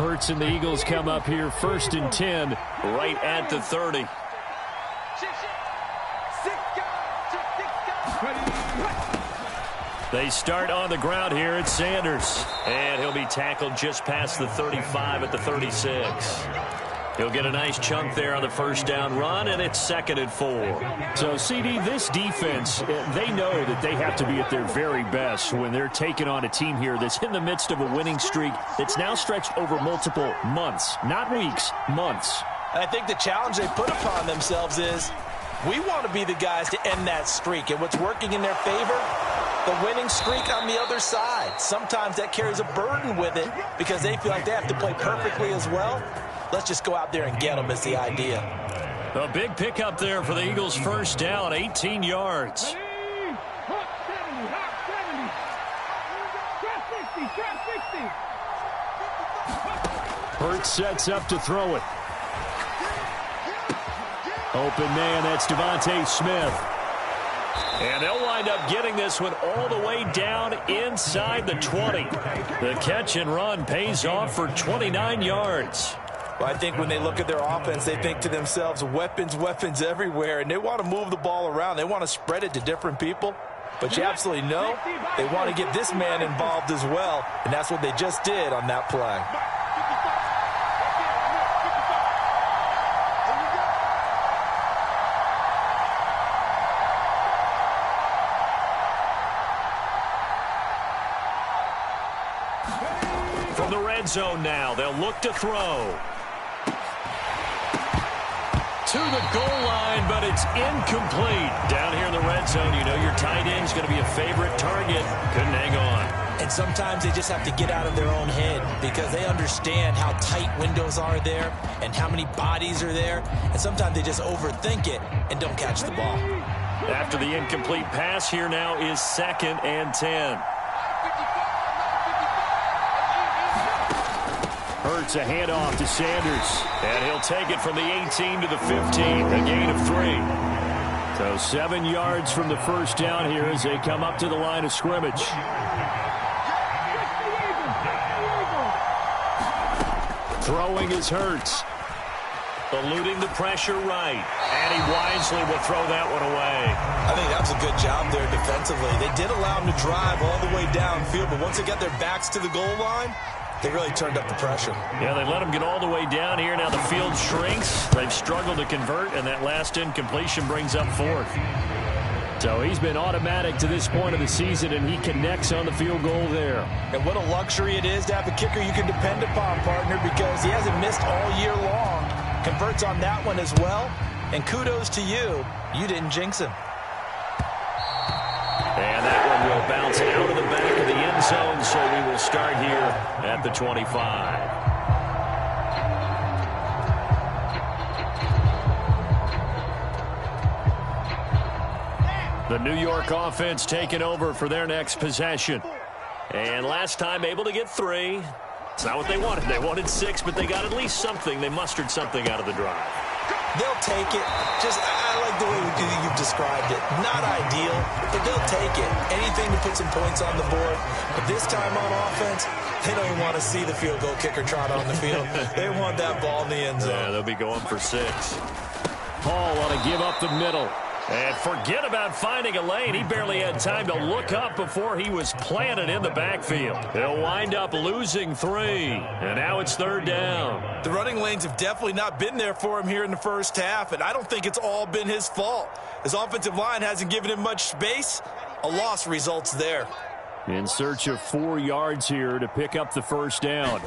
Hurts and the Eagles come up here 1st and 10 right at the 30. They start on the ground here at Sanders. And he'll be tackled just past the 35 at the 36. He'll get a nice chunk there on the first down run, and it's 2nd and 4. So, CD, this defense, they know that they have to be at their very best when they're taking on a team here that's in the midst of a winning streak that's now stretched over multiple months, not weeks, months. And I think the challenge they put upon themselves is we want to be the guys to end that streak. And what's working in their favor? The winning streak on the other side. Sometimes that carries a burden with it because they feel like they have to play perfectly as well. Let's just go out there and get them is the idea. A big pickup there for the Eagles' first down, 18 yards. Hurts sets up to throw it. Open man, that's Devontae Smith. And they'll wind up getting this one all the way down inside the 20. The catch and run pays off for 29 yards. Well, I think when they look at their offense, they think to themselves, weapons, weapons everywhere, and they want to move the ball around. They want to spread it to different people. But you absolutely know they want to get this man involved as well, and that's what they just did on that play. From the red zone now, they'll look to throw. To the goal line, but it's incomplete. Down here in the red zone, you know your tight end's going to be a favorite target. Couldn't hang on. And sometimes they just have to get out of their own head because they understand how tight windows are there and how many bodies are there. And sometimes they just overthink it and don't catch the ball. After the incomplete pass, here now is 2nd and 10. Hurts a handoff to Sanders. And he'll take it from the 18 to the 15. A gain of 3. So 7 yards from the first down here as they come up to the line of scrimmage. Throwing is Hurts. Eluding the pressure right. And he wisely will throw that one away. I think that was a good job there defensively. They did allow him to drive all the way downfield, but once they got their backs to the goal line, they really turned up the pressure. Yeah, they let him get all the way down here. Now the field shrinks. They've struggled to convert, and that last incompletion brings up 4th. So he's been automatic to this point of the season, and he connects on the field goal there. And what a luxury it is to have a kicker you can depend upon, partner, because he hasn't missed all year long. Converts on that one as well. And kudos to you. You didn't jinx him. And that one will bounce out of the back of the end zone, so we will start here at the 25. The New York offense taking over for their next possession. And last time able to get 3. It's not what they wanted. They wanted 6, but they got at least something. They mustered something out of the drive. They'll take it. I like the way you've described it. Not ideal, but they'll take it. Anything to put some points on the board. But this time on offense, they don't even want to see the field goal kicker trot on the field. They want that ball in the end zone. Yeah, they'll be going for 6. Paul on a give up the middle. And forget about finding a lane. He barely had time to look up before he was planted in the backfield. They'll wind up losing 3. And now it's 3rd down. The running lanes have definitely not been there for him here in the first half, and I don't think it's all been his fault. His offensive line hasn't given him much space. A loss results there. In search of 4 yards here to pick up the first down.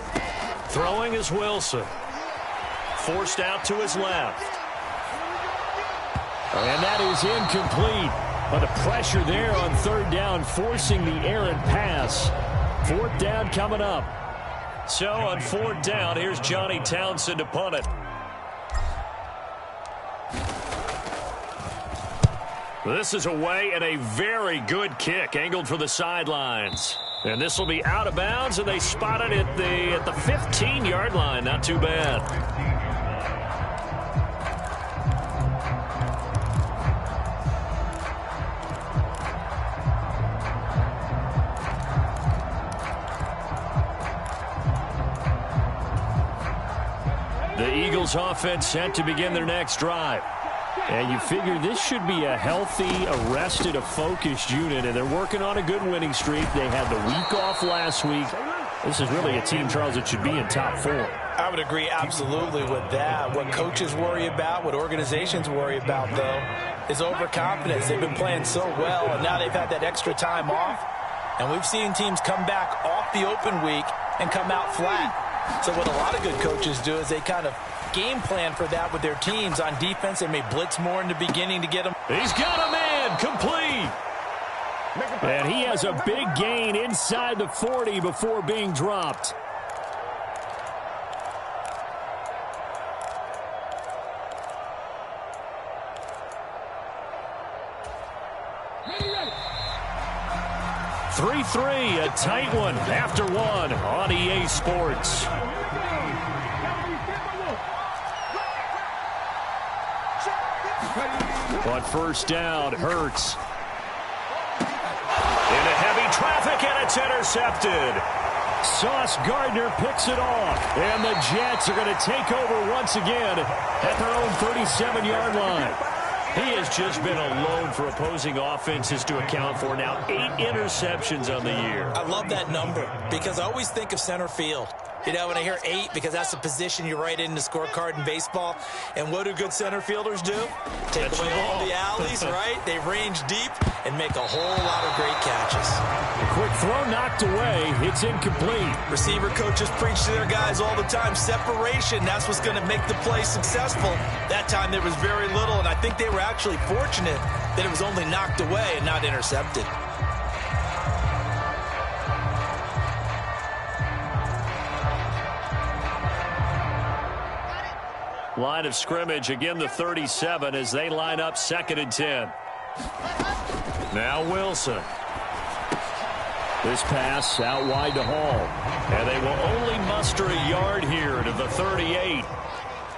Throwing is Wilson. Forced out to his left. And that is incomplete. But the pressure there on 3rd down, forcing the errant pass. 4th down coming up. So on 4th down, here's Johnny Townsend to punt it. This is away and a very good kick, angled for the sidelines. And this will be out of bounds, and they spot it at the 15-yard line. Not too bad. Eagles offense set to begin their next drive. And you figure this should be a healthy, arrested, a focused unit, and they're working on a good winning streak. They had the week off last week. This is really a team, Charles, that should be in top 4. I would agree absolutely with that. What coaches worry about, what organizations worry about, though, is overconfidence. They've been playing so well, and now they've had that extra time off. And we've seen teams come back off the open week and come out flat. So what a lot of good coaches do is they kind of game plan for that with their teams on defense. They may blitz more in the beginning to get them. He's got a man complete. And he has a big gain inside the 40 before being dropped. Three, a tight one after one on EA Sports. On first down, Hurts. Into heavy traffic, and it's intercepted. Sauce Gardner picks it off, and the Jets are going to take over once again at their own 37-yard line. He has just been alone for opposing offenses to account for now 8 interceptions on the year. I love that number because I always think of center field. You know, when I hear 8, because that's the position you write in the scorecard in baseball. And what do good center fielders do? Take away all the alleys, right? They range deep and make a whole lot of great catches. A quick throw knocked away. It's incomplete. Receiver coaches preach to their guys all the time. Separation, that's what's going to make the play successful. That time there was very little, and I think they were actually fortunate that it was only knocked away and not intercepted. Line of scrimmage, again the 37 as they line up 2nd and 10. Now Wilson. This pass out wide to Hall. And they will only muster a yard here to the 38.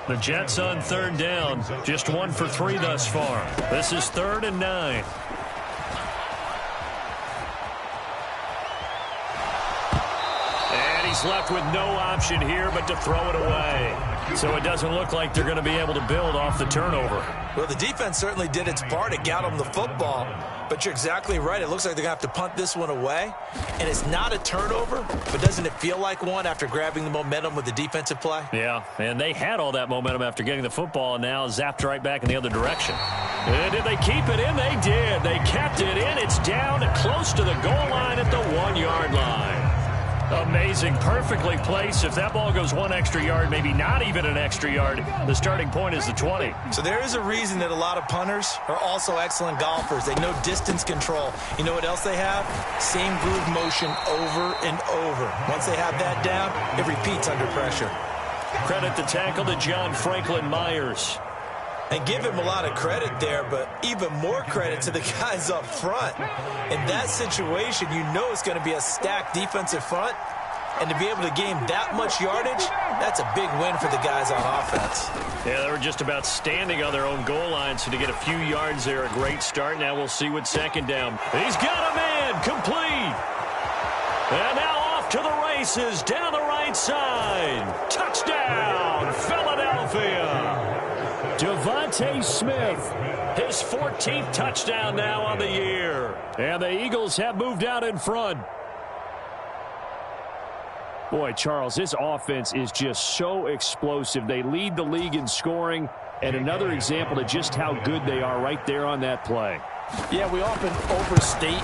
The Jets on 3rd down, just 1 for 3 thus far. This is 3rd and 9. And he's left with no option here but to throw it away. So it doesn't look like they're going to be able to build off the turnover. Well, the defense certainly did its part to get them the football. But you're exactly right. It looks like they're going to have to punt this one away. And it's not a turnover, but doesn't it feel like one after grabbing the momentum with the defensive play? Yeah, and they had all that momentum after getting the football and now zapped right back in the other direction. And did they keep it in? They did. They kept it in. It's down close to the goal line at the 1-yard line. Amazing, perfectly placed. If that ball goes 1 extra yard, maybe not even an extra yard, the starting point is the 20. So there is a reason that a lot of punters are also excellent golfers. They know distance control. You know what else they have? Same groove motion over and over. Once they have that down, it repeats under pressure. Credit the tackle to John Franklin Myers. And give him a lot of credit there, but even more credit to the guys up front. In that situation, you know it's going to be a stacked defensive front. And to be able to gain that much yardage, that's a big win for the guys on offense. Yeah, they were just about standing on their own goal line, so to get a few yards there, a great start. Now we'll see with 2nd down. He's got a man, complete. And now off to the races, down the right side. Touchdown, Philadelphia. Devontae Smith, his 14th touchdown now on the year. And the Eagles have moved out in front. Boy, Charles, this offense is just so explosive. They lead the league in scoring, and another example of just how good they are right there on that play. Yeah, we often overstate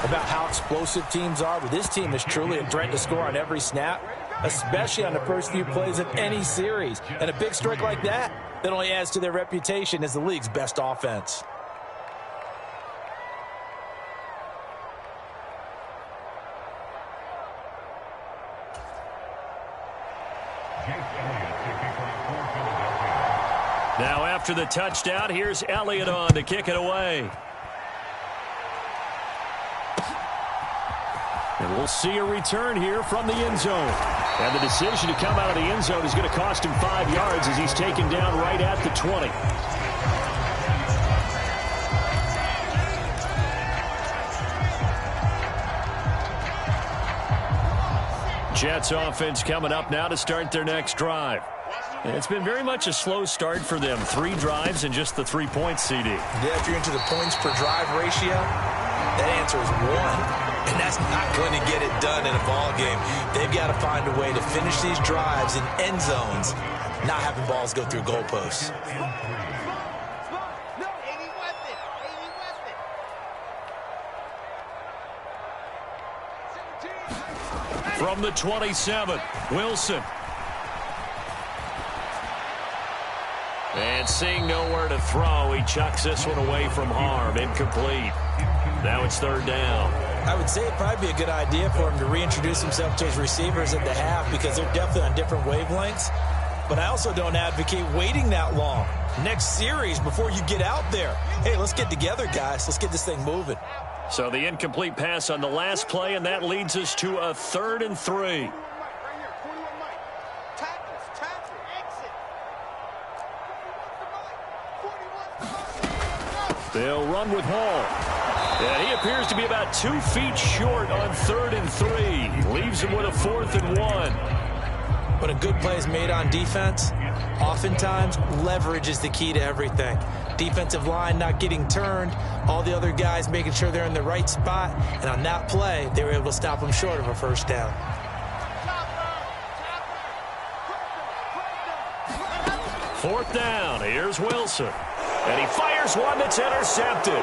about how explosive teams are, but this team is truly a threat to score on every snap, especially on the first few plays of any series. And a big strike like that only adds to their reputation as the league's best offense. Now after the touchdown, here's Elliott on to kick it away. And we'll see a return here from the end zone. And the decision to come out of the end zone is going to cost him 5 yards as he's taken down right at the 20. Jets offense coming up now to start their next drive. It's been very much a slow start for them. 3 drives and just the 3 points, CD. Yeah, if you're into the points per drive ratio, that answer is 1. And that's not going to get it done in a ball game. They've got to find a way to finish these drives in end zones, not having balls go through goalposts. From the 27, Wilson. And seeing nowhere to throw, he chucks this one away from harm. Incomplete. Now it's 3rd down. I would say it'd probably be a good idea for him to reintroduce himself to his receivers at the half because they're definitely on different wavelengths. But I also don't advocate waiting that long. Next series before you get out there. Hey, let's get together, guys. Let's get this thing moving. So the incomplete pass on the last play, and that leads us to a 3rd and 3. They'll run with Hall. And he appears to be about 2 feet short on 3rd and 3. Leaves him with a 4th and 1. When a good play is made on defense, oftentimes leverage is the key to everything. Defensive line not getting turned, all the other guys making sure they're in the right spot, and on that play, they were able to stop them short of a 1st down. Fourth down. Here's Wilson. And he fires one that's intercepted.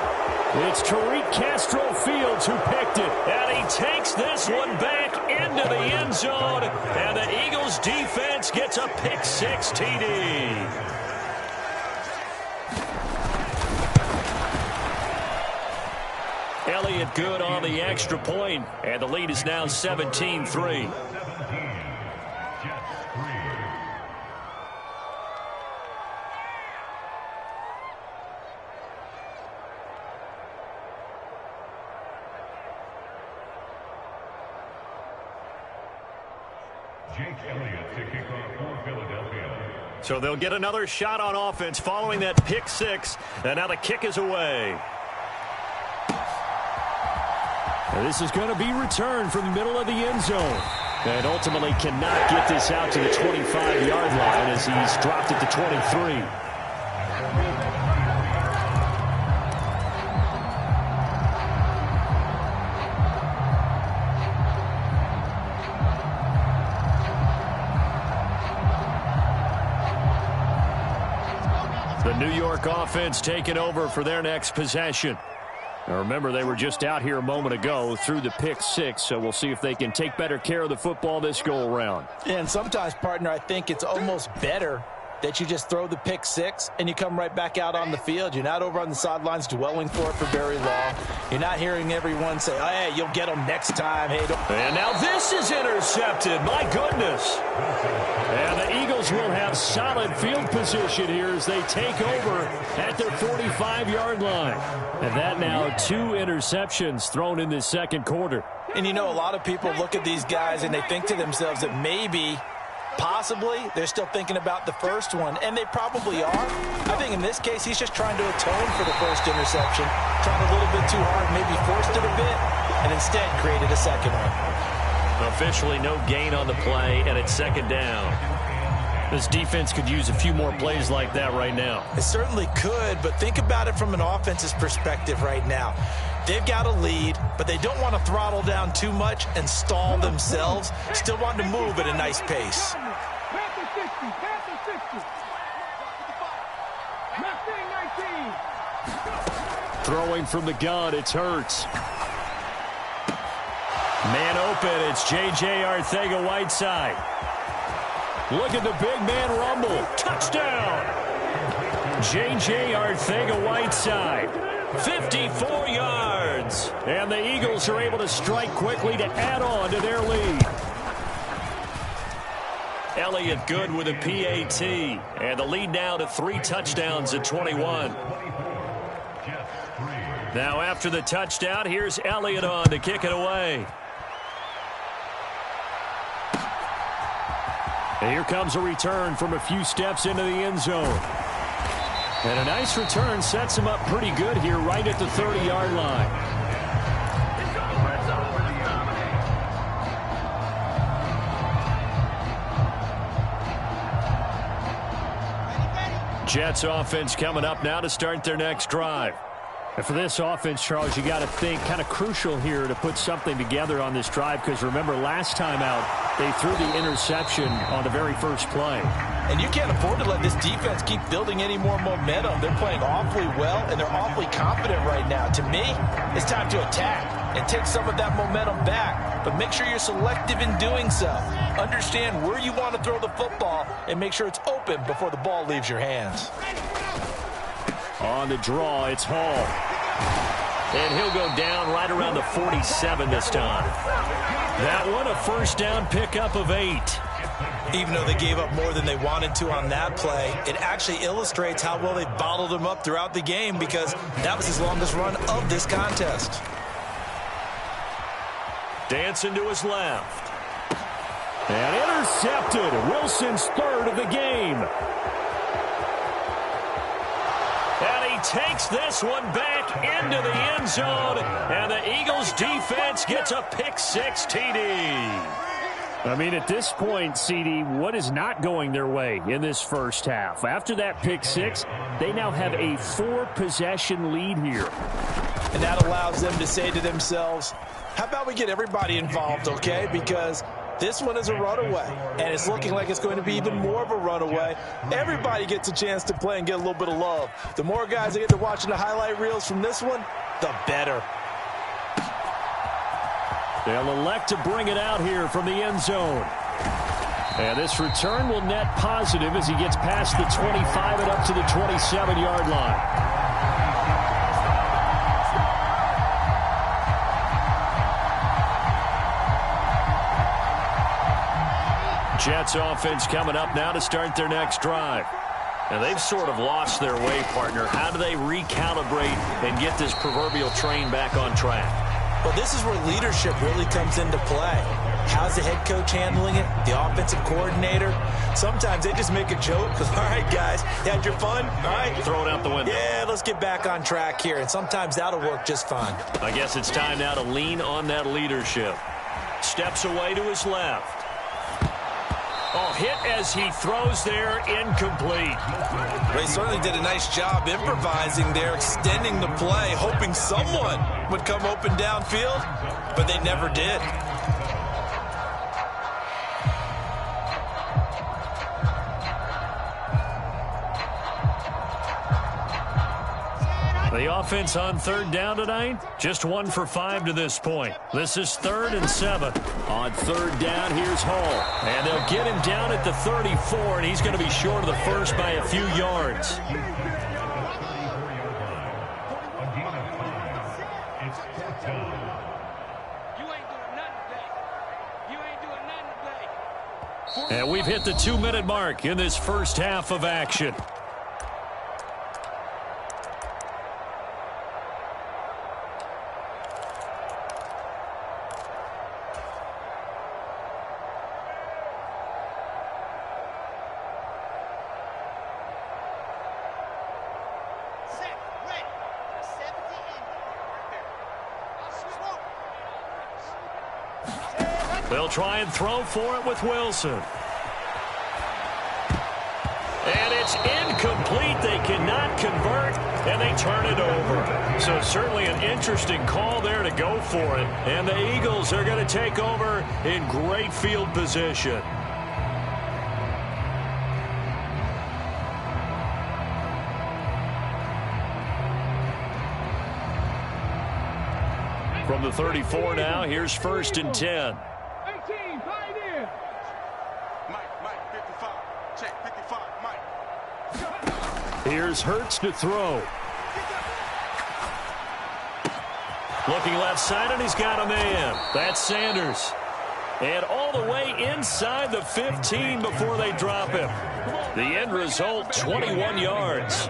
It's Tariq Castro Fields who picked it. And he takes this one back into the end zone. And the Eagles defense gets a pick-6 TD. Elliott good on the extra point. And the lead is now 17-3. So they'll get another shot on offense following that pick-6. And now the kick is away. And this is going to be returned from the middle of the end zone. And ultimately cannot get this out to the 25-yard line as he's dropped it to 23. The New York offense taking over for their next possession. Now remember, they were just out here a moment ago through the pick-6, so we'll see if they can take better care of the football this go-around. And sometimes, partner, I think it's almost better that you just throw the pick-6 and you come right back out on the field. You're not over on the sidelines dwelling for very long. You're not hearing everyone say, oh, hey, you'll get them next time. Hey, don't. And now this is intercepted. My goodness. And the Eagles will have solid field position here as they take over at their 45-yard line. And that now 2 interceptions thrown in this second quarter. And you know, a lot of people look at these guys and they think to themselves that maybe, possibly, they're still thinking about the first one, and they probably are. I think in this case, he's just trying to atone for the first interception, tried a little bit too hard, maybe forced it a bit, and instead created a second one. Officially no gain on the play, and it's 2nd down. This defense could use a few more plays like that right now. It certainly could, but think about it from an offense's perspective right now. They've got a lead, but they don't want to throttle down too much and stall themselves. Still want to move at a nice pace. Throwing from the gun, it's Hurts. Man open, it's J.J. Arcega-Whiteside. Look at the big man rumble. Touchdown! J.J. Arcega-Whiteside. 54 yards. And the Eagles are able to strike quickly to add on to their lead. Elliott good with a PAT. And the lead now to 3 touchdowns at 21. Now after the touchdown, here's Elliott on to kick it away. And here comes a return from a few steps into the end zone. And a nice return sets him up pretty good here right at the 30-yard line. Jets offense coming up now to start their next drive. And for this offense, Charles, you got to think kind of crucial here to put something together on this drive, because remember last time out they threw the interception on the very first play. And you can't afford to let this defense keep building any more momentum. They're playing awfully well, and they're awfully confident right now. To me, it's time to attack and take some of that momentum back. But make sure you're selective in doing so. Understand where you want to throw the football and make sure it's open before the ball leaves your hands. On the draw, it's Hall. And he'll go down right around the 47 this time. That one, a first down pickup of 8. Even though they gave up more than they wanted to on that play, it actually illustrates how well they bottled him up throughout the game, because that was his longest run of this contest. Dancing to his left. And intercepted. Wilson's third of the game. And he takes this one back into the end zone, and the Eagles defense gets a pick-6 TD. I mean, at this point, CD, what is not going their way in this first half? After that pick-6, they now have a 4-possession lead here. And that allows them to say to themselves, how about we get everybody involved, okay? Because this one is a runaway, and it's looking like it's going to be even more of a runaway. Everybody gets a chance to play and get a little bit of love. The more guys that get to watching the highlight reels from this one, the better. They'll elect to bring it out here from the end zone. And this return will net positive as he gets past the 25 and up to the 27-yard line. Jets offense coming up now to start their next drive. And they've sort of lost their way, partner. How do they recalibrate and get this proverbial train back on track? Well, this is where leadership really comes into play. How's the head coach handling it? The offensive coordinator? Sometimes they just make a joke because, all right, guys, you had your fun? All right. Throw it out the window. Yeah, let's get back on track here. And sometimes that'll work just fine. I guess it's time now to lean on that leadership. Steps away to his left. Oh, hit as he throws there, incomplete. They certainly did a nice job improvising there, extending the play, hoping someone would come open downfield, but they never did. The offense on third down tonight, just 1 for 5 to this point. This is 3rd and 7. On third down, here's Hall. And they'll get him down at the 34, and he's going to be short of the first by a few yards. And we've hit the 2-minute mark in this first half of action. They'll try and throw for it with Wilson. And it's incomplete. They cannot convert, and they turn it over. So certainly an interesting call there to go for it. And the Eagles are going to take over in great field position. From the 34 now, here's 1st and 10. Here's Hurts to throw. Looking left side, and he's got a man. That's Sanders. And all the way inside the 15 before they drop him. The end result, 21 yards.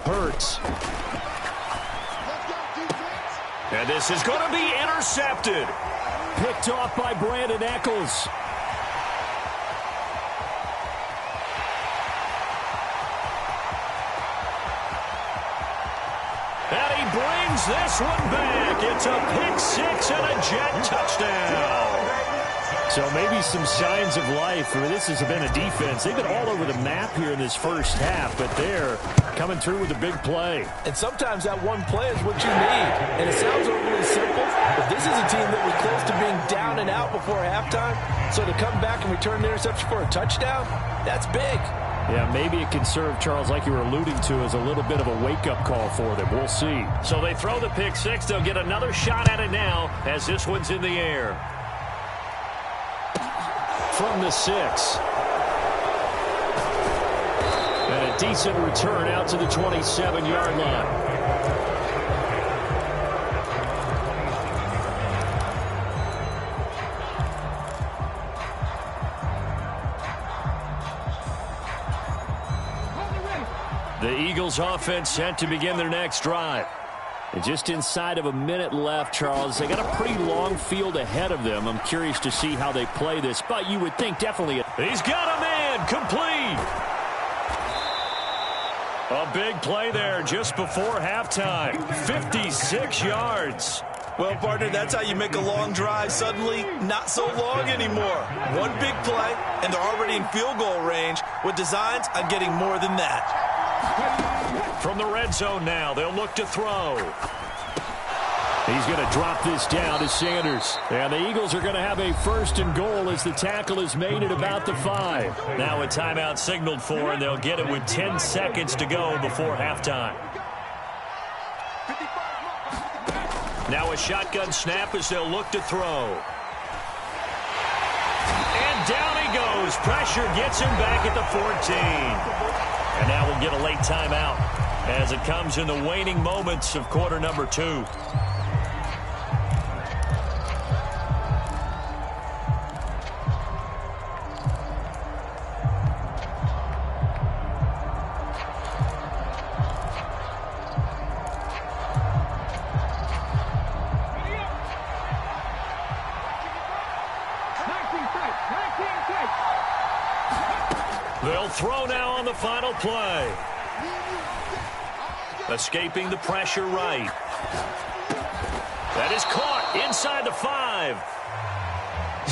Hurts. And this is going to be intercepted. Picked off by Brandon Echols. And he brings this one back. It's a pick six and a Jet touchdown. So maybe some signs of life. This has been a defense. They've been all over the map here in this first half, but they're coming through with a big play. And sometimes that one play is what you need. And it sounds overly simple, but this is a team that was close to being down and out before halftime. So to come back and return the interception for a touchdown, that's big. Yeah, maybe it can serve, Charles, like you were alluding to, as a little bit of a wake-up call for them. We'll see. So they throw the pick six. They'll get another shot at it now as this one's in the air. From the 6. And a decent return out to the 27-yard line. The Eagles offense set to begin their next drive. And just inside of a minute left, Charles. They got a pretty long field ahead of them. I'm curious to see how they play this, but you would think definitely. He's got a man complete. A big play there just before halftime. 56 yards. Well, partner, that's how you make a long drive suddenly not so long anymore. One big play, and they're already in field goal range with designs on getting more than that. From the red zone now, they'll look to throw. He's going to drop this down to Sanders. And the Eagles are going to have a first and goal as the tackle is made at about the 5. Now a timeout signaled for, and they'll get it with 10 seconds to go before halftime. Now a shotgun snap as they'll look to throw. And down he goes. Pressure gets him back at the 14. And now we'll get a late timeout as it comes in the waning moments of quarter number 2. They'll throw now on the final play. Escaping the pressure right. That is caught inside the 5.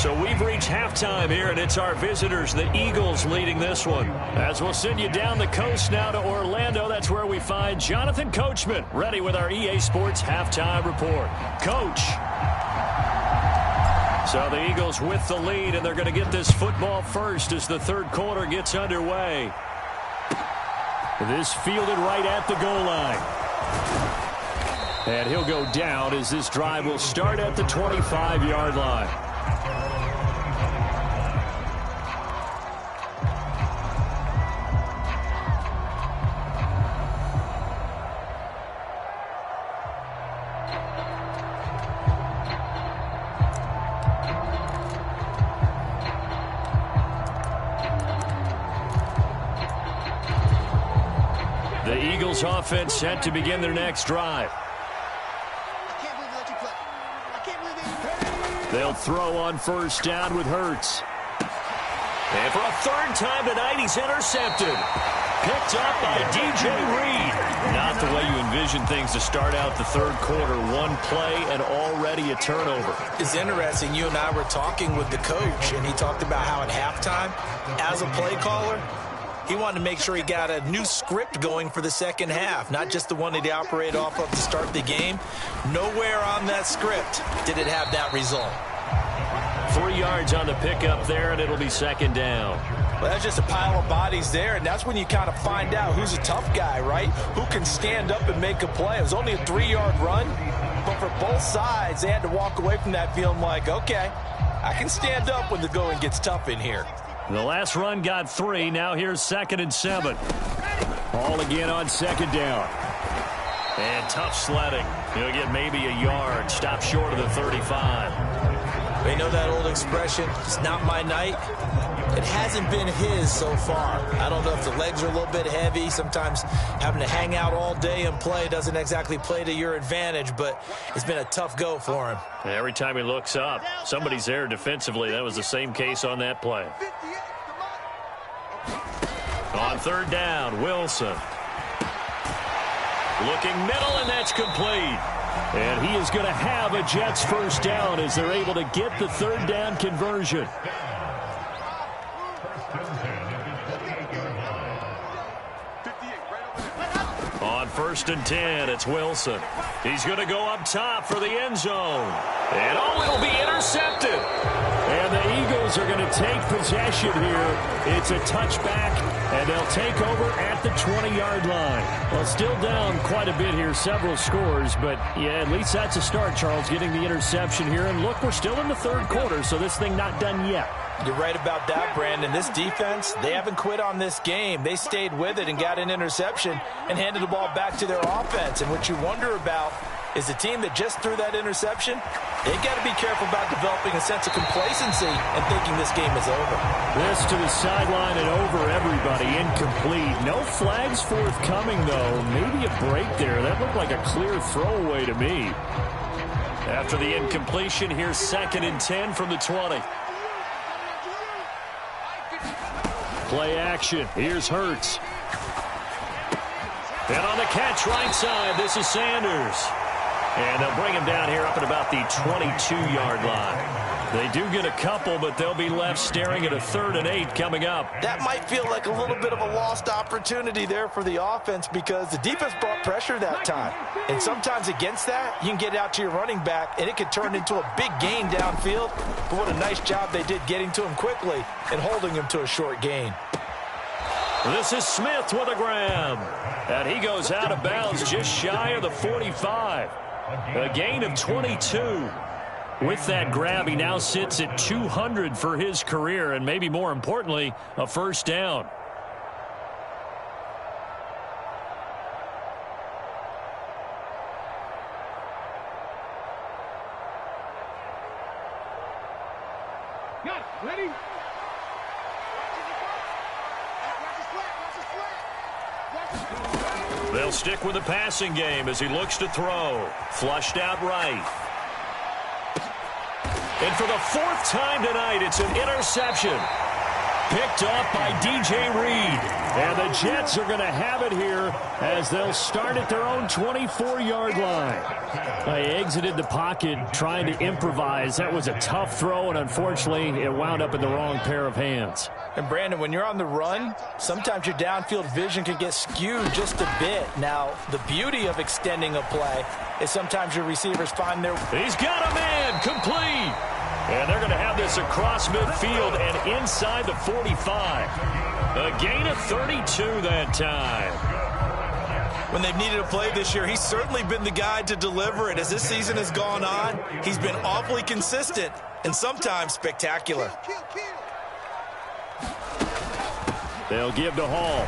So we've reached halftime here, and it's our visitors, the Eagles, leading this one. As we'll send you down the coast now to Orlando, that's where we find Jonathan Coachman, ready with our EA Sports Halftime Report. Coach. So the Eagles with the lead, and they're going to get this football first as the third quarter gets underway. This fielded right at the goal line. And he'll go down as this drive will start at the 25-yard line. The Eagles offense set to begin their next drive. They'll throw on first down with Hurts. And for a third time tonight, he's intercepted. Picked up by DJ Reed. Not the way you envision things to start out the third quarter. One play and already a turnover. It's interesting. You and I were talking with the coach, and he talked about how at halftime, as a play caller, he wanted to make sure he got a new script going for the second half, not just the one that he operated off of to start the game. Nowhere on that script did it have that result. 3 yards on the pickup there, and it'll be second down. Well, that's just a pile of bodies there, and that's when you kind of find out who's a tough guy, right? Who can stand up and make a play. It was only a 3-yard run, but for both sides, they had to walk away from that feeling like, okay, I can stand up when the going gets tough in here. The last run got 3. Now here's 2nd and 7. Ball again on second down. And tough sledding. He'll get maybe a yard. Stop short of the 35. They know that old expression, it's not my night. It hasn't been his so far. I don't know if the legs are a little bit heavy. Sometimes having to hang out all day and play doesn't exactly play to your advantage, but it's been a tough go for him. Every time he looks up, somebody's there defensively. That was the same case on that play. On third down, Wilson. Looking middle, and that's complete. And he is going to have a Jets first down as they're able to get the third down conversion. On 1st and 10, it's Wilson. He's going to go up top for the end zone. And it'll be intercepted. And the Eagles are going to take possession here. It's a touchback, and they'll take over at the 20-yard line. Well, still down quite a bit here, several scores, but yeah, at least that's a start, Charles, getting the interception here. And look, we're still in the third quarter, so this thing not done yet. You're right about that, Brandon. This defense, they haven't quit on this game. They stayed with it and got an interception and handed the ball back to their offense. And what you wonder about is the team that just threw that interception, they got to be careful about developing a sense of complacency and thinking this game is over. This to the sideline and over everybody. Incomplete. No flags forthcoming, though. Maybe a break there. That looked like a clear throwaway to me. After the incompletion, here's 2nd and 10 from the 20. Play action. Here's Hurts. And on the catch right side, this is Sanders. And they'll bring him down here up at about the 22-yard line. They do get a couple, but they'll be left staring at a 3rd and 8 coming up. That might feel like a little bit of a lost opportunity there for the offense because the defense brought pressure that time. And sometimes against that, you can get out to your running back, and it could turn into a big gain downfield. But what a nice job they did getting to him quickly and holding him to a short gain. This is Smith with a grab. And he goes out of bounds just shy of the 45. A gain of 22. With that grab, he now sits at 200 for his career, and maybe more importantly, a first down. Ready? They'll stick with the passing game as he looks to throw. Flushed out right. And for the 4th time tonight, it's an interception. Picked up by DJ Reed. And the Jets are going to have it here as they'll start at their own 24-yard line. They exited the pocket trying to improvise. That was a tough throw, and unfortunately, it wound up in the wrong pair of hands. And, Brandon, when you're on the run, sometimes your downfield vision can get skewed just a bit. Now, the beauty of extending a play is sometimes your receivers find their... He's got a man, complete. And they're going to have this across midfield and inside the 45. A gain of 32 that time. When they've needed a play this year, he's certainly been the guy to deliver it. As this season has gone on, he's been awfully consistent and sometimes spectacular. They'll give to Hall.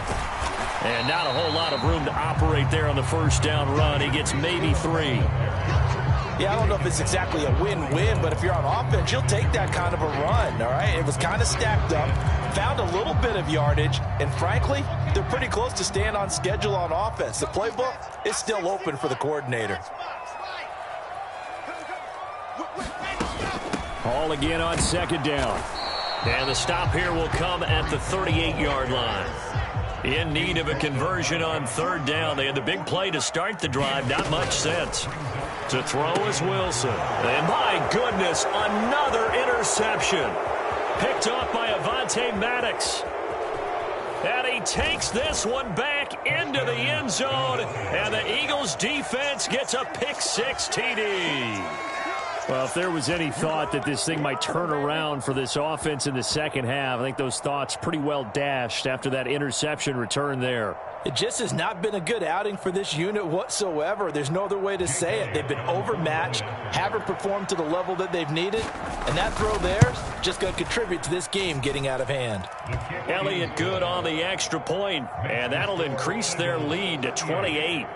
And not a whole lot of room to operate there on the first down run. He gets maybe 3. Yeah, I don't know if it's exactly a win-win, but if you're on offense, you'll take that kind of a run, all right? It was kind of stacked up, found a little bit of yardage, and frankly, they're pretty close to staying on schedule on offense. The playbook is still open for the coordinator. Hall again on 2nd down. And the stop here will come at the 38-yard line. In need of a conversion on 3rd down. They had the big play to start the drive. Not much sense. To throw is Wilson. And my goodness, another interception. Picked off by Avonte Maddox. And he takes this one back into the end zone. And the Eagles defense gets a pick-6 TD. Well, if there was any thought that this thing might turn around for this offense in the second half, I think those thoughts pretty well dashed after that interception return there. It just has not been a good outing for this unit whatsoever. There's no other way to say it. They've been overmatched, haven't performed to the level that they've needed, and that throw there is just going to contribute to this game getting out of hand. Elliott good on the extra point, and that'll increase their lead to 28.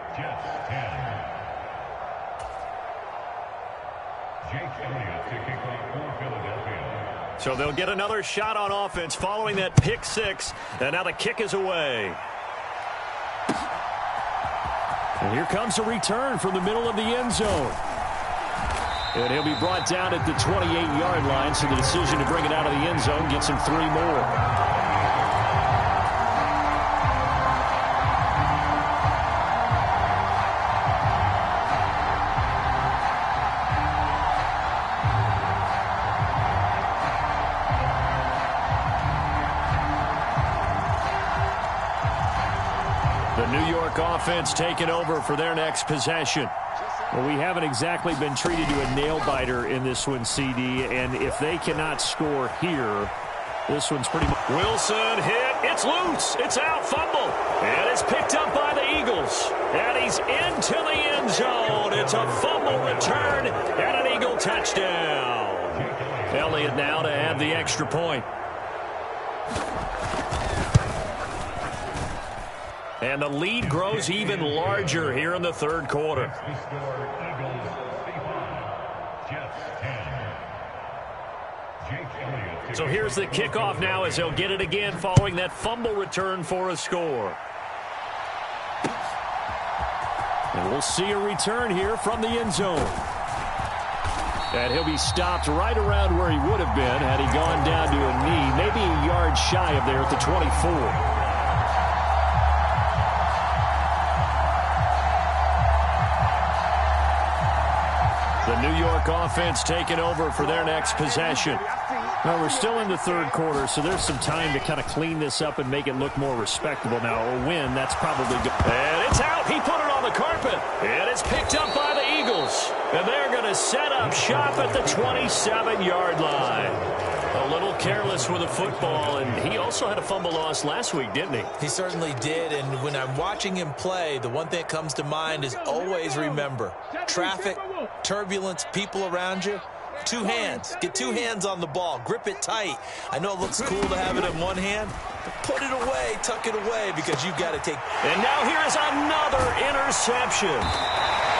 So they'll get another shot on offense following that pick-6, and now the kick is away. And here comes a return from the middle of the end zone. And he'll be brought down at the 28-yard line, so the decision to bring it out of the end zone gets him 3 more. The New York offense taking over for their next possession. Well, we haven't exactly been treated to a nail-biter in this one, CD, and if they cannot score here, this one's pretty much... Wilson hit. It's loose. It's out. Fumble. And it's picked up by the Eagles. And he's into the end zone. It's a fumble return and an Eagle touchdown. Elliott now to add the extra point. And the lead grows even larger here in the third quarter. So here's the kickoff now as he'll get it again following that fumble return for a score. And we'll see a return here from the end zone. And he'll be stopped right around where he would have been had he gone down to a knee, maybe a yard shy of there at the 24. The New York offense taking over for their next possession. Well, we're still in the third quarter, so there's some time to kind of clean this up and make it look more respectable. Now, a win, that's probably good. And it's out. He put it on the carpet. And it's picked up by the Eagles. And they're going to set up shop at the 27-yard line. A little careless with the football, and he also had a fumble loss last week, didn't he? He certainly did, and when I'm watching him play, the one thing that comes to mind is always remember, traffic, turbulence, people around you, two hands. Get two hands on the ball. Grip it tight. I know it looks cool to have it in one hand, but put it away, tuck it away, because you've got to take. And now here's another interception.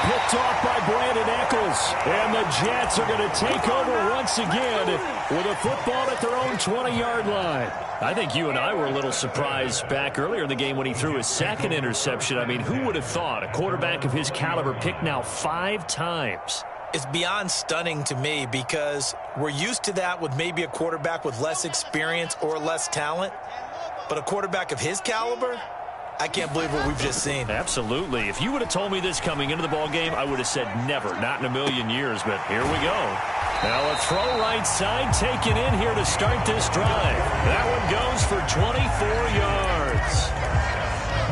Picked off by Brandon Echols. And the Jets are going to take over once again with a football at their own 20-yard line. I think you and I were a little surprised back earlier in the game when he threw his second interception. I mean, who would have thought a quarterback of his caliber picked now 5 times? It's beyond stunning to me because we're used to that with maybe a quarterback with less experience or less talent. But a quarterback of his caliber, I can't believe what we've just seen. Absolutely. If you would have told me this coming into the ball game, I would have said never, not in a million years. But here we go. Now a throw right side taken in here to start this drive. That one goes for 24 yards.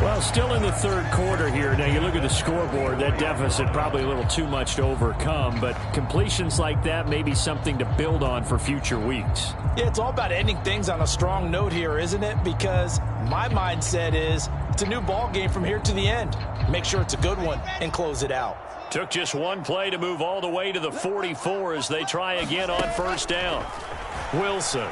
Well, still in the third quarter here. Now, you look at the scoreboard, that deficit probably a little too much to overcome, but completions like that may be something to build on for future weeks. Yeah, it's all about ending things on a strong note here, isn't it? Because my mindset is it's a new ball game from here to the end. Make sure it's a good one and close it out. Took just one play to move all the way to the 44 as they try again on first down. Wilson.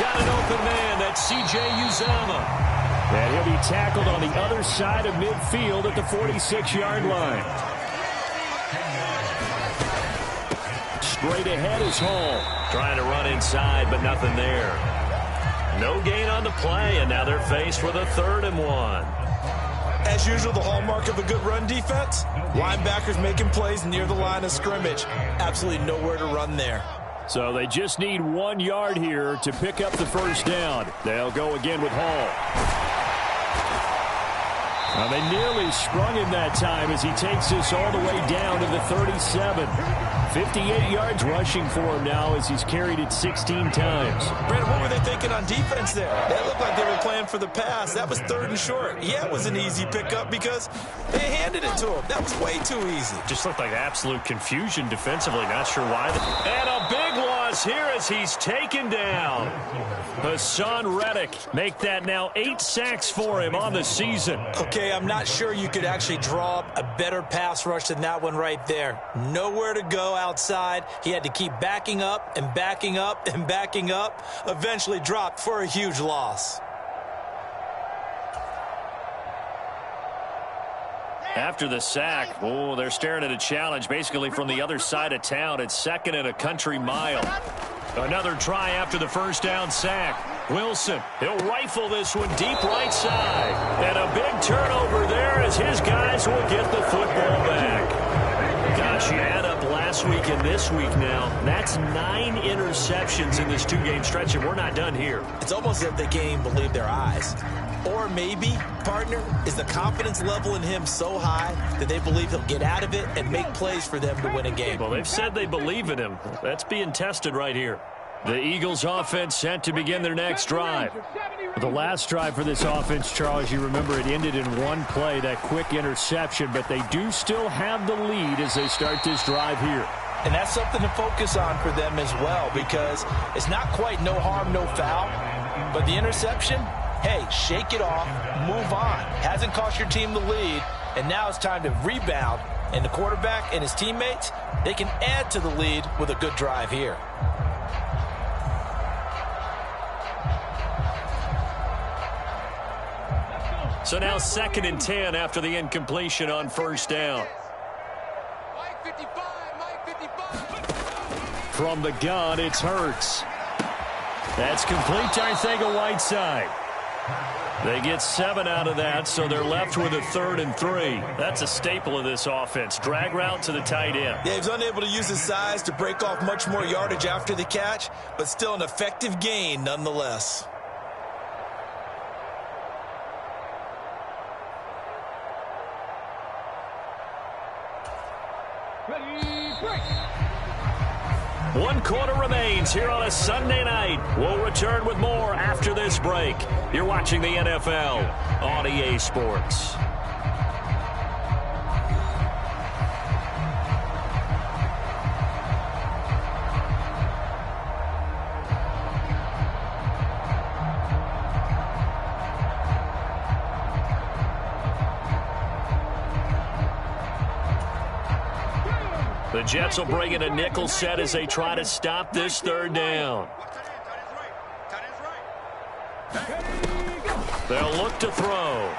Got an open man. That's C.J. Uzomah. And he'll be tackled on the other side of midfield at the 46-yard line. Straight ahead is Hall. Trying to run inside, but nothing there. No gain on the play, and now they're faced with a 3rd and 1. As usual, the hallmark of a good run defense, linebackers making plays near the line of scrimmage. Absolutely nowhere to run there. So they just need 1 yard here to pick up the first down. They'll go again with Hall. Now they nearly sprung him that time as he takes this all the way down to the 37. 58 yards rushing for him now as he's carried it 16 times. Brandon, what were they thinking on defense there? They looked like they were playing for the pass. That was 3rd and short. Yeah, it was an easy pickup because they handed it to him. That was way too easy. Just looked like absolute confusion defensively. Not sure why. And a big loss here as he's taken down. Hassan Reddick make that now 8 sacks for him on the season. Okay, I'm not sure you could actually draw up a better pass rush than that one right there. Nowhere to go outside. He had to keep backing up and backing up and backing up. Eventually dropped for a huge loss. After the sack, oh, they're staring at a challenge basically from the other side of town. It's 2nd and a country mile. Another try after the first down sack. Wilson, he'll rifle this one deep right side. And a big turnover there as his guys will get the football back. Gosh, you add up last week and this week now. That's 9 interceptions in this 2-game stretch, and we're not done here. It's almost as if they can't even believe their eyes. Or maybe, partner, is the confidence level in him so high that they believe he'll get out of it and make plays for them to win a game. Well, they've said they believe in him. That's being tested right here. The Eagles offense set to begin their next drive. The last drive for this offense, Charles, you remember it ended in one play, that quick interception, but they do still have the lead as they start this drive here. And that's something to focus on for them as well, because it's not quite no harm, no foul, but the interception, hey, shake it off, move on. Hasn't cost your team the lead, and now it's time to rebound, and the quarterback and his teammates, they can add to the lead with a good drive here. So now 2nd and 10 after the incompletion on first down. From the gun, it's Hurts. That's complete to Arcega-Whiteside. They get 7 out of that, so they're left with a 3rd and 3. That's a staple of this offense. Drag route to the tight end. Yeah, he's unable to use his size to break off much more yardage after the catch, but still an effective gain nonetheless. One quarter remains here on a Sunday night. We'll return with more after this break. You're watching the NFL on EA Sports. The Jets will bring in a nickel set as they try to stop this 3rd down. They'll look to throw.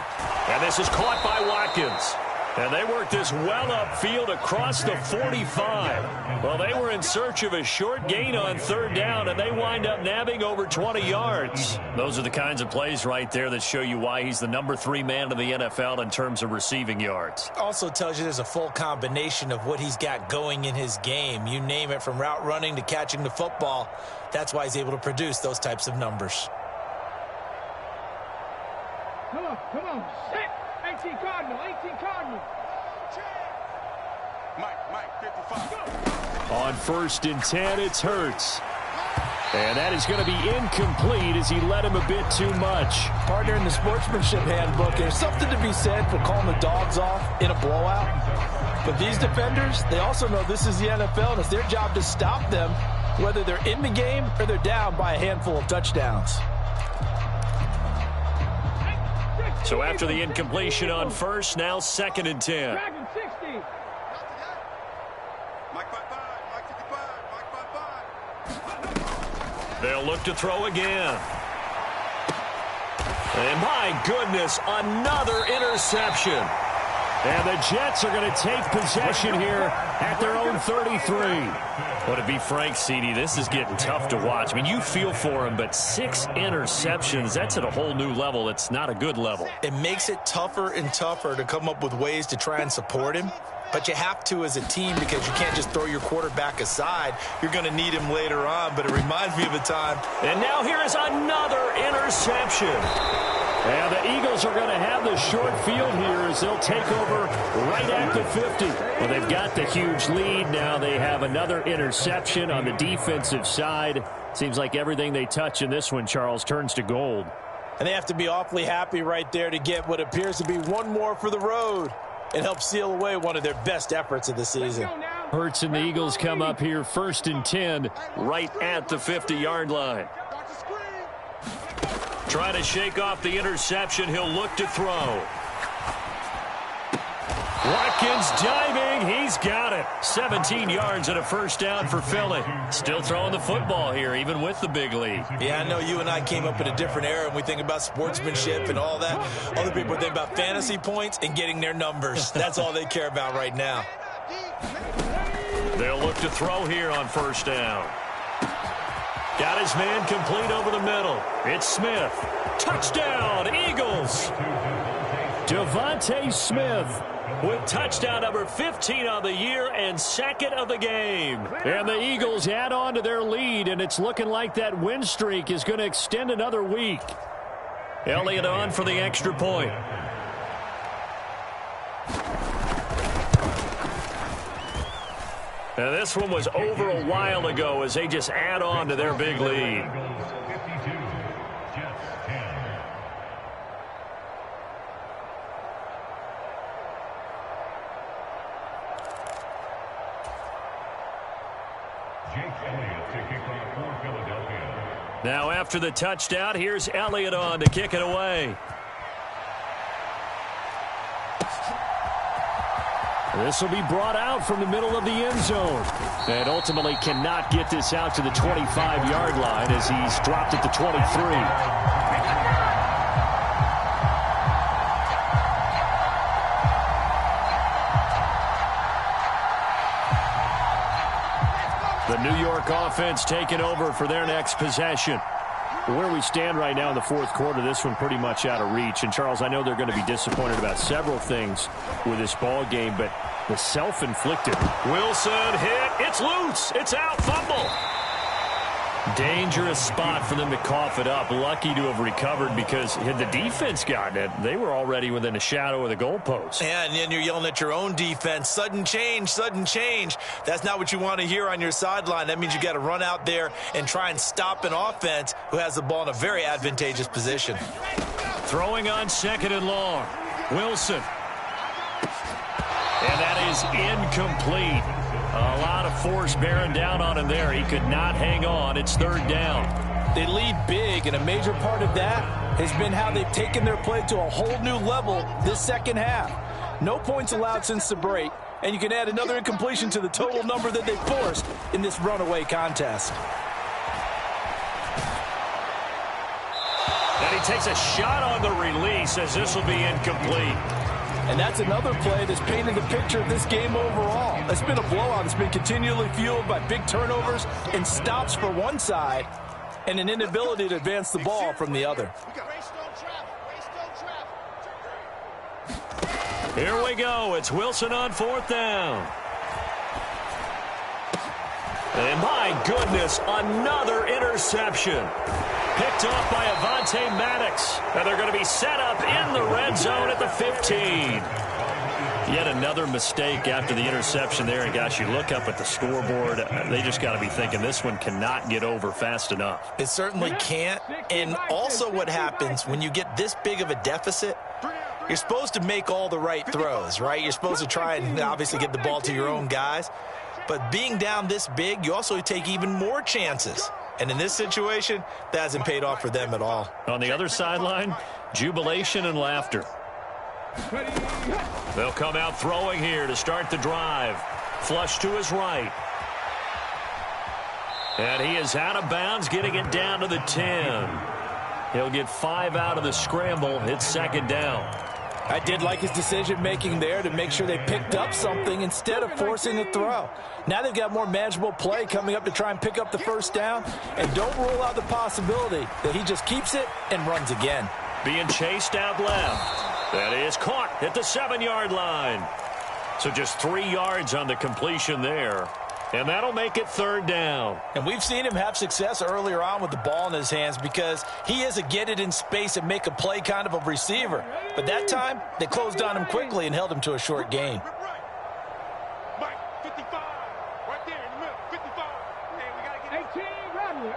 And this is caught by Watkins. And they work this well upfield across the 45. Well, they were in search of a short gain on 3rd down, and they wind up nabbing over 20 yards. Those are the kinds of plays right there that show you why he's the number 3 man in the NFL in terms of receiving yards. Also tells you there's a full combination of what he's got going in his game. You name it, from route running to catching the football. That's why he's able to produce those types of numbers. Come on, set. 18 Cardinal. Mike, 55. On 1st and 10, it's Hurts. And that is going to be incomplete as he led him a bit too much. Partner, in the sportsmanship handbook, there's something to be said for calling the dogs off in a blowout. But these defenders, they also know this is the NFL, and it's their job to stop them, whether they're in the game or they're down by a handful of touchdowns. So after the incompletion on first, now 2nd and 10. They'll look to throw again. And my goodness, another interception. And the Jets are going to take possession here at their own 33. Well, to be frank, CD, this is getting tough to watch. I mean, you feel for him, but 6 interceptions, that's at a whole new level. It's not a good level. It makes it tougher and tougher to come up with ways to try and support him. But you have to as a team, because you can't just throw your quarterback aside. You're going to need him later on, but it reminds me of a time. And now here is another interception. And the Eagles are going to have the short field here as they'll take over right at the 50. Well, they've got the huge lead. Now they have another interception on the defensive side. Seems like everything they touch in this one, Charles, turns to gold. And they have to be awfully happy right there to get what appears to be one more for the road and help seal away one of their best efforts of the season. Hurts and the Eagles come up here 1st and 10 right at the 50-yard line. Trying to shake off the interception. He'll look to throw. Watkins diving. He's got it. 17 yards and a first down for Philly. Still throwing the football here, even with the big lead. Yeah, I know you and I came up in a different era and we think about sportsmanship and all that. Other people think about fantasy points and getting their numbers. That's all they care about right now. They'll look to throw here on first down. Got his man complete over the middle. It's Smith. Touchdown, Eagles. Devontae Smith with touchdown number 15 on the year and 2nd of the game. And the Eagles add on to their lead, and it's looking like that win streak is going to extend another week. Elliott on for the extra point. Now, this one was over a while ago as they just add on to their big lead. Now, after the touchdown, here's Elliott on to kick it away. This will be brought out from the middle of the end zone. And ultimately cannot get this out to the 25-yard line as he's dropped at the 23. The New York offense taking over for their next possession. Where we stand right now in the fourth quarter, this one pretty much out of reach. And, Charles, I know they're going to be disappointed about several things with this ball game, but the self-inflicted. Wilson hit. It's loose. It's out. Fumble. Dangerous spot for them to cough it up. Lucky to have recovered because had the defense gotten it, they were already within a shadow of the goalpost. Yeah, and then you're yelling at your own defense. Sudden change, sudden change. That's not what you want to hear on your sideline. That means you got to run out there and try and stop an offense who has the ball in a very advantageous position. Throwing on second and long. Wilson. And that is incomplete. A lot of force bearing down on him there. He could not hang on. It's third down. They lead big, and a major part of that has been how they've taken their play to a whole new level this second half. No points allowed since the break, and you can add another incompletion to the total number that they forced in this runaway contest. And he takes a shot on the release as this will be incomplete. And that's another play that's painted the picture of this game overall. It's been a blowout. It's been continually fueled by big turnovers and stops for one side and an inability to advance the ball from the other. Here we go. It's Wilson on fourth down. And my goodness, another interception. Picked off by Avonte Maddox. And they're going to be set up in the red zone at the 15. Yet another mistake after the interception there. And, gosh, you look up at the scoreboard. They just got to be thinking this one cannot get over fast enough. It certainly can't. And also what happens when you get this big of a deficit, you're supposed to make all the right throws, right? You're supposed to try and obviously get the ball to your own guys. But being down this big, you also take even more chances. And in this situation, that hasn't paid off for them at all. On the other sideline, jubilation and laughter. They'll come out throwing here to start the drive. Flush to his right. And he is out of bounds, getting it down to the 10. He'll get 5 out of the scramble. It's second down. I did like his decision-making there to make sure they picked up something instead of forcing a throw. Now they've got more manageable play coming up to try and pick up the first down, and don't rule out the possibility that he just keeps it and runs again. Being chased out left. That is caught at the 7-yard line. So just 3 yards on the completion there. And that'll make it third down. And we've seen him have success earlier on with the ball in his hands because he is a get it in space and make a play kind of a receiver. But that time, they closed on him quickly and held him to a short gain.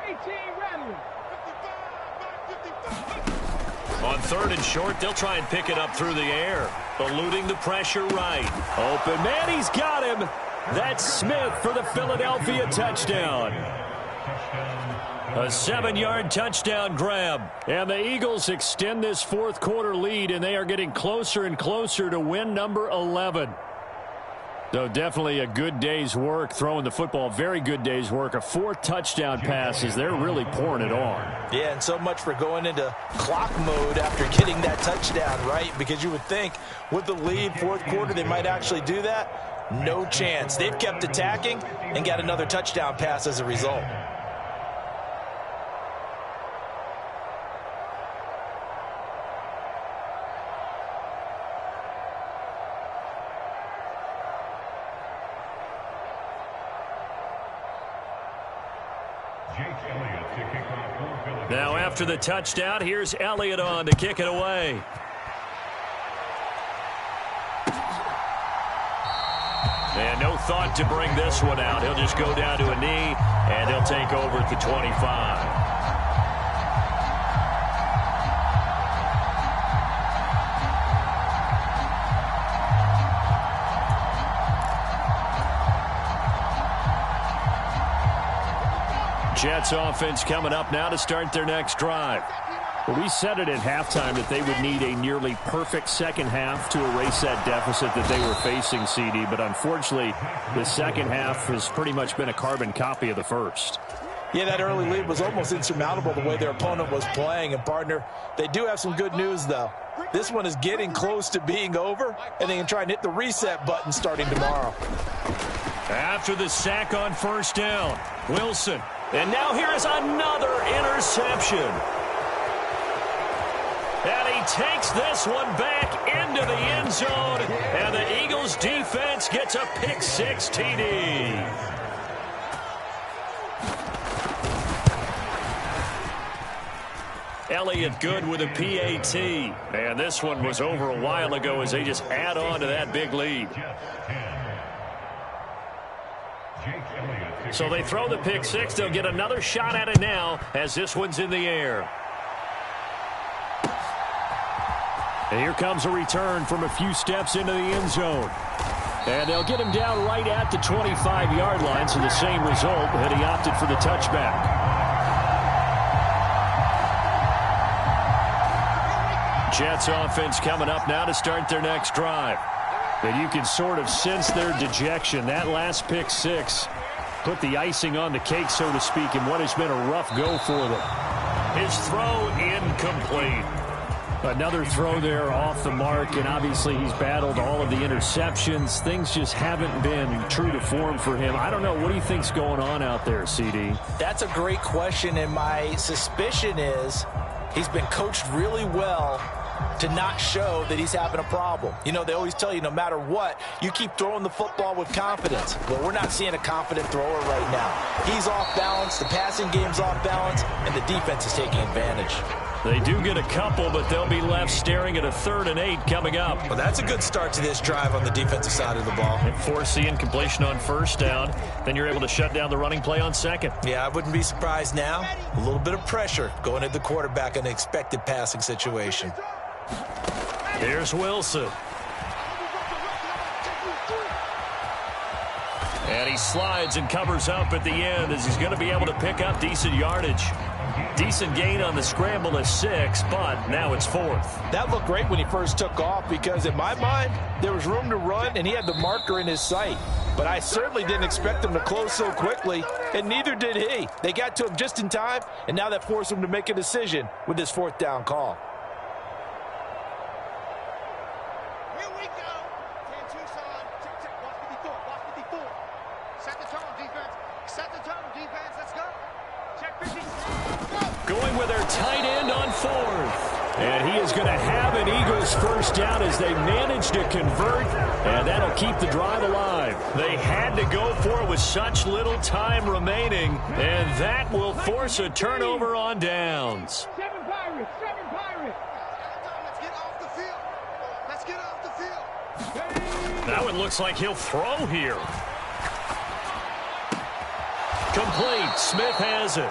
18 Rattler. On third and short, they'll try and pick it up through the air. Eluding the pressure right. Open man, he's got him. That's Smith for the Philadelphia touchdown. A 7-yard touchdown grab. And the Eagles extend this fourth quarter lead, and they are getting closer and closer to win number 11. So definitely a good day's work throwing the football. Very good day's work. A 4th touchdown passes. They're really pouring it on. Yeah, and so much for going into clock mode after getting that touchdown, right? Because you would think with the lead, fourth quarter, they might actually do that. No chance. They've kept attacking and got another touchdown pass as a result. Now after the touchdown, here's Elliott on to kick it away. And no thought to bring this one out. He'll just go down to a knee, and he'll take over at the 25. Jets offense coming up now to start their next drive. Well, we said it at halftime that they would need a nearly perfect second half to erase that deficit that they were facing, CD. But unfortunately, the second half has pretty much been a carbon copy of the first. Yeah, that early lead was almost insurmountable the way their opponent was playing. And, partner, they do have some good news, though. This one is getting close to being over, and they can try and hit the reset button starting tomorrow. After the sack on first down, Wilson. And now here is another interception. And he takes this one back into the end zone. And the Eagles defense gets a pick-six TD. Elliott Good with a PAT. And this one was over a while ago as they just add on to that big lead. So they throw the pick-six. They'll get another shot at it now as this one's in the air. And here comes a return from a few steps into the end zone. And they'll get him down right at the 25-yard line, so the same result, and he opted for the touchback. Jets offense coming up now to start their next drive. And you can sort of sense their dejection. That last pick-six put the icing on the cake, so to speak, in what has been a rough go for them. His throw incomplete. Another throw there off the mark, and obviously he's battled all of the interceptions. Things just haven't been true to form for him. I don't know. What do you think's going on out there, CD? That's a great question, and my suspicion is he's been coached really well to not show that he's having a problem. You know, they always tell you no matter what, you keep throwing the football with confidence. Well, we're not seeing a confident thrower right now. He's off balance, the passing game's off balance, and the defense is taking advantage. They do get a couple, but they'll be left staring at a 3rd and 8 coming up. Well, that's a good start to this drive on the defensive side of the ball. And force the incompletion on first down. Then you're able to shut down the running play on second. Yeah, I wouldn't be surprised now. A little bit of pressure going at the quarterback in an expected passing situation. Here's Wilson. And he slides and covers up at the end as he's going to be able to pick up decent yardage. Decent gain on the scramble is 6, but now it's 4th. That looked great when he first took off because, in my mind, there was room to run, and he had the marker in his sight. But I certainly didn't expect him to close so quickly, and neither did he. They got to him just in time, and now that forced him to make a decision with this 4th down call. Here we go. 10 Tucson. Check, check. Watch 54. Watch 54. Set the tone, defense. Set the tone, defense. Let's go. Check 54. Going with their tight end on 4th. And he is going to have an Eagles first down as they manage to convert, and that'll keep the drive alive. They had to go for it with such little time remaining, and that will force a turnover on downs. 7 Pirates. 7 Pirates. Let's get off the field. Let's get off the field. That one looks like he'll throw here. Complete. Smith has it.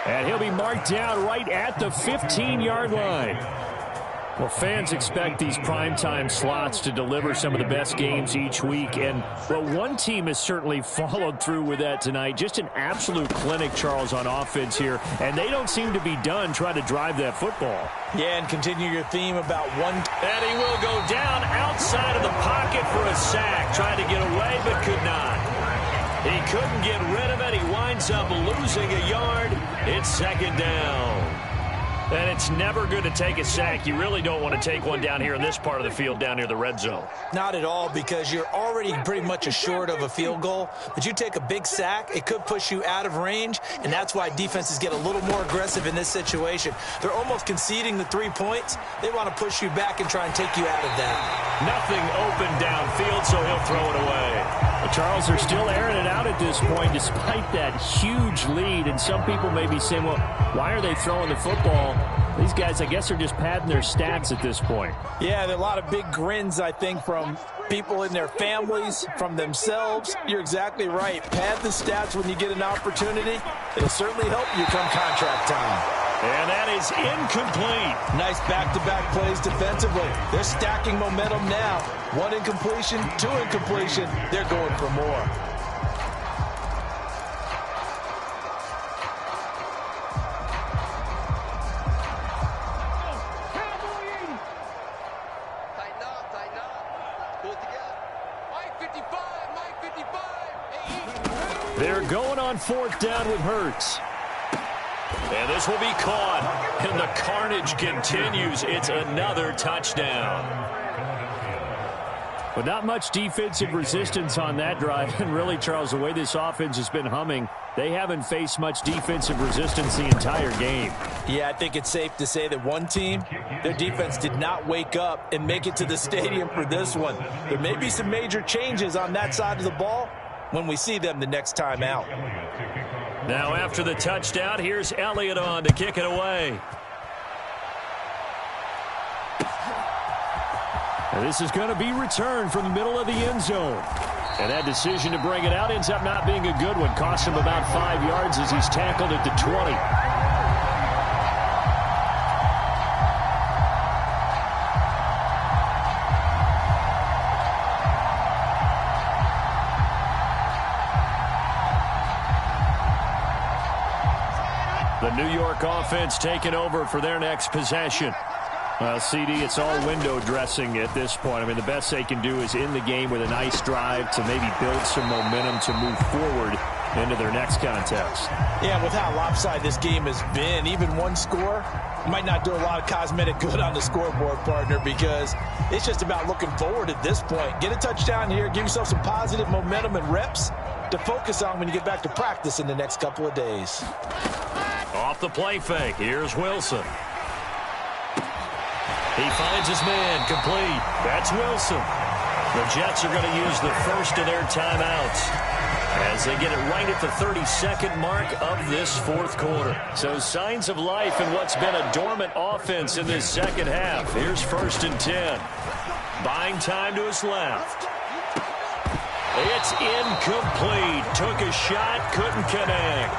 And he'll be marked down right at the 15-yard line. Well, fans expect these primetime slots to deliver some of the best games each week. And, well, one team has certainly followed through with that tonight. Just an absolute clinic, Charles, on offense here. And they don't seem to be done trying to drive that football. Yeah, and continue your theme about one. And he will go down outside of the pocket for a sack. Trying to get away, but could not. He couldn't get rid of it. He winds up losing a yard. It's 2nd down. And it's never good to take a sack. You really don't want to take one down here in this part of the field down near the red zone. Not at all, because you're already pretty much assured of a field goal. But you take a big sack, it could push you out of range, and that's why defenses get a little more aggressive in this situation. They're almost conceding the 3 points. They want to push you back and try and take you out of that. Nothing open downfield, so he'll throw it away. Well, Charles, they're still airing it out at this point despite that huge lead. And some people may be saying, well, why are they throwing the football? These guys, I guess, are just padding their stats at this point. Yeah, there are a lot of big grins, I think, from people in their families, from themselves. You're exactly right. Pad the stats when you get an opportunity. It'll certainly help you come contract time. And that is incomplete. Nice back-to-back plays defensively. They're stacking momentum now. 1 incompletion, 2 incompletion. They're going for more. They're going on 4th down with Hurts. And this will be caught. And the carnage continues. It's another touchdown. But not much defensive resistance on that drive. And really, Charles, the way this offense has been humming, they haven't faced much defensive resistance the entire game. Yeah, I think it's safe to say that one team, their defense did not wake up and make it to the stadium for this one. There may be some major changes on that side of the ball when we see them the next time out. Now after the touchdown, here's Elliott on to kick it away. And this is going to be returned from the middle of the end zone. And that decision to bring it out ends up not being a good one. Cost him about 5 yards as he's tackled at the 20. The New York offense taking over for their next possession. Well, CD, it's all window dressing at this point. I mean, the best they can do is end the game with a nice drive to maybe build some momentum to move forward into their next contest. Yeah, with how lopsided this game has been, even one score might not do a lot of cosmetic good on the scoreboard, partner, because it's just about looking forward at this point. Get a touchdown here, give yourself some positive momentum and reps to focus on when you get back to practice in the next couple of days. Off the play fake, here's Wilson. He finds his man, complete. That's Wilson. The Jets are going to use the first of their timeouts as they get it right at the 32nd mark of this 4th quarter. So signs of life in what's been a dormant offense in this second half. Here's 1st and 10. Buying time to his left. It's incomplete. Took a shot, couldn't connect.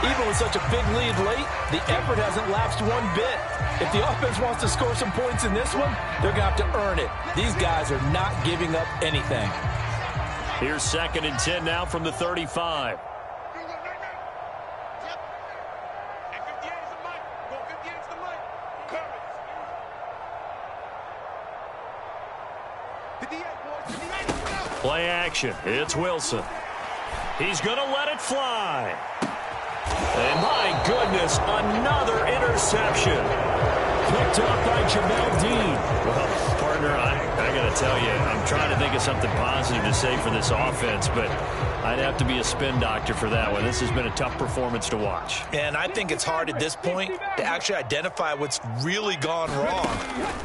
Even with such a big lead late, the effort hasn't lapsed one bit. If the offense wants to score some points in this one, they're going to have to earn it. These guys are not giving up anything. Here's 2nd and 10 now from the 35. Play action. It's Wilson. He's going to let it fly. And my goodness, another interception. Picked up by Jamel Dean. Well, partner, I got to tell you, I'm trying to think of something positive to say for this offense, but I'd have to be a spin doctor for that one. This has been a tough performance to watch. And I think it's hard at this point to actually identify what's really gone wrong.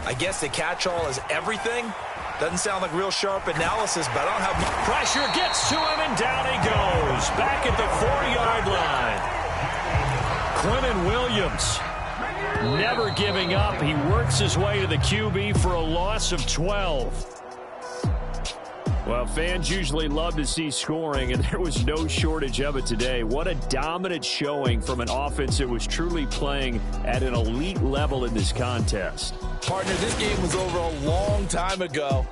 I guess the catch-all is everything. Doesn't sound like real sharp analysis, but I don't have much. Pressure gets to him, and down he goes. Back at the 40-yard line. Quinnen Williams never giving up. He works his way to the QB for a loss of 12. Well, fans usually love to see scoring, and there was no shortage of it today. What a dominant showing from an offense that was truly playing at an elite level in this contest. Partner, this game was over a long time ago,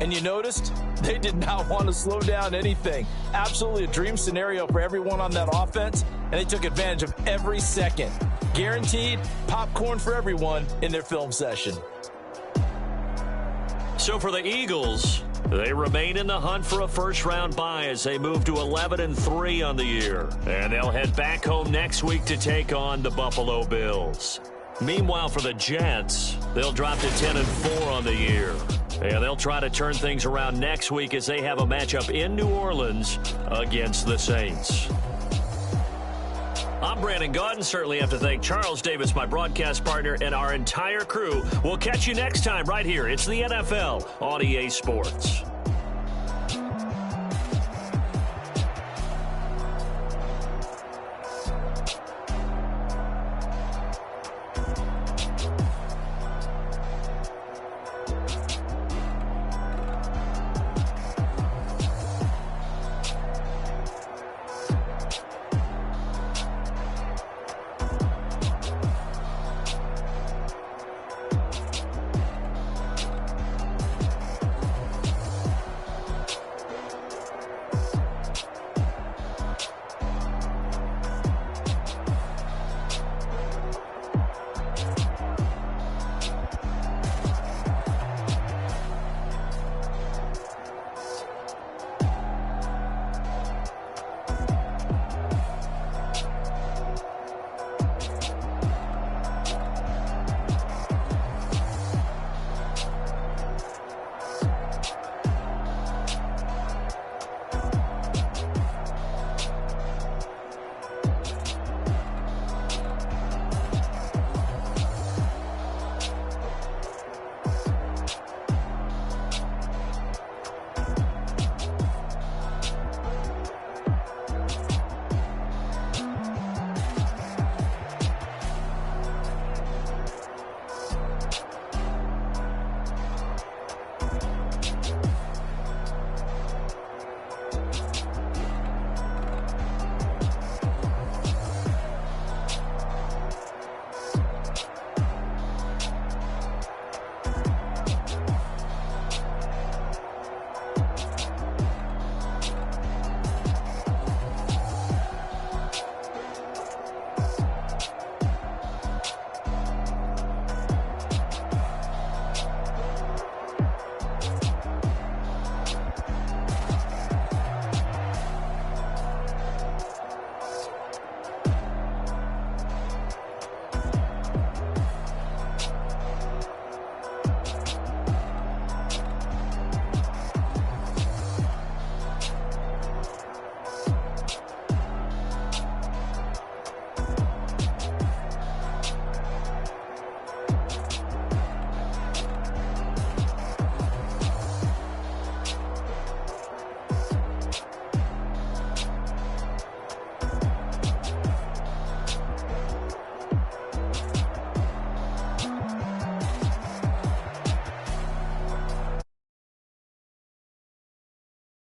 and you noticed they did not want to slow down anything. Absolutely a dream scenario for everyone on that offense, and they took advantage of every second. Guaranteed popcorn for everyone in their film session. So for the Eagles, they remain in the hunt for a first-round bye as they move to 11-3 on the year. And they'll head back home next week to take on the Buffalo Bills. Meanwhile, for the Jets, they'll drop to 10-4 on the year. And they'll try to turn things around next week as they have a matchup in New Orleans against the Saints. I'm Brandon Gaudin. Certainly have to thank Charles Davis, my broadcast partner, and our entire crew. We'll catch you next time right here. It's the NFL on EA Sports.